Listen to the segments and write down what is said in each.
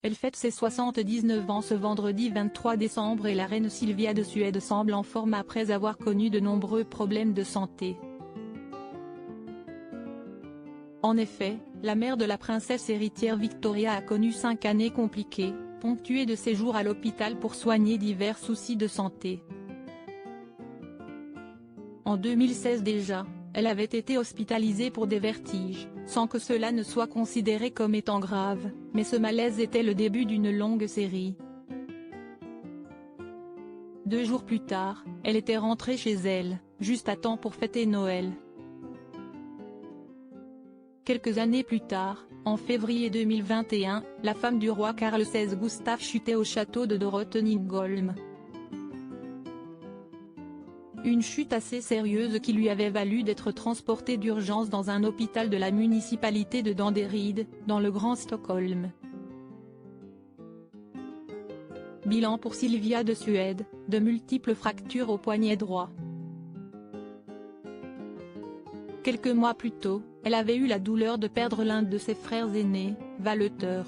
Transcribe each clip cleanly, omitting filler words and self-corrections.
Elle fête ses 79 ans ce vendredi 23 décembre et la reine Silvia de Suède semble en forme après avoir connu de nombreux problèmes de santé. En effet, la mère de la princesse héritière Victoria a connu 5 années compliquées, ponctuées de séjours à l'hôpital pour soigner divers soucis de santé. En 2016 déjà, elle avait été hospitalisée pour des vertiges, sans que cela ne soit considéré comme étant grave, mais ce malaise était le début d'une longue série. 2 jours plus tard, elle était rentrée chez elle, juste à temps pour fêter Noël. Quelques années plus tard, en février 2021, la femme du roi Carl XVI Gustaf chutait au château de Drottningholm. Une chute assez sérieuse qui lui avait valu d'être transportée d'urgence dans un hôpital de la municipalité de Danderyd, dans le Grand Stockholm. Bilan pour Silvia de Suède, de multiples fractures au poignet droit. Quelques mois plus tôt, elle avait eu la douleur de perdre l'un de ses frères aînés, Valter.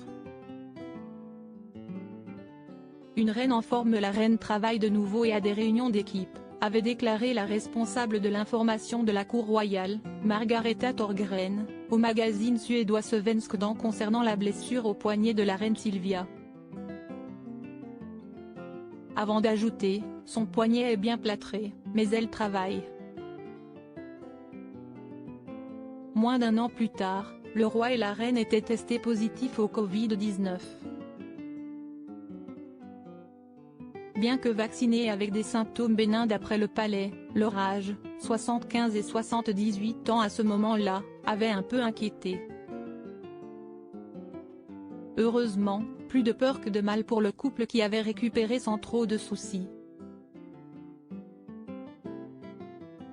Une reine en forme, la reine travaille de nouveau et a des réunions d'équipe, avait déclaré la responsable de l'information de la cour royale, Margareta Thorgren, au magazine suédois Svensk Dan concernant la blessure au poignet de la reine Silvia. Avant d'ajouter, son poignet est bien plâtré, mais elle travaille. Moins d'un an plus tard, le roi et la reine étaient testés positifs au Covid-19. Bien que vaccinés avec des symptômes bénins d'après le palais, leur âge, 75 et 78 ans à ce moment-là, avait un peu inquiété. Heureusement, plus de peur que de mal pour le couple qui avait récupéré sans trop de soucis.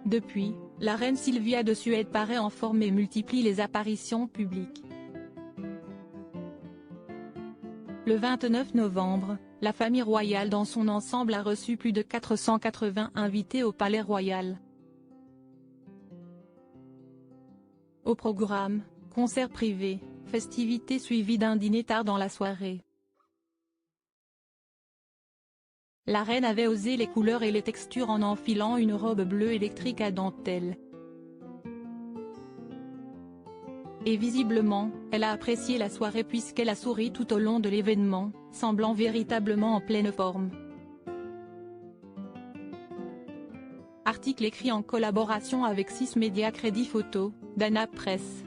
Depuis, la reine Silvia de Suède paraît en forme et multiplie les apparitions publiques. Le 29 novembre, la famille royale dans son ensemble a reçu plus de 480 invités au Palais Royal. Au programme, concerts privés, festivités suivies d'un dîner tard dans la soirée. La reine avait osé les couleurs et les textures en enfilant une robe bleue électrique à dentelle. Et visiblement, elle a apprécié la soirée puisqu'elle a souri tout au long de l'événement, semblant véritablement en pleine forme. Article écrit en collaboration avec 6 médias Crédit Photo, Dana Press.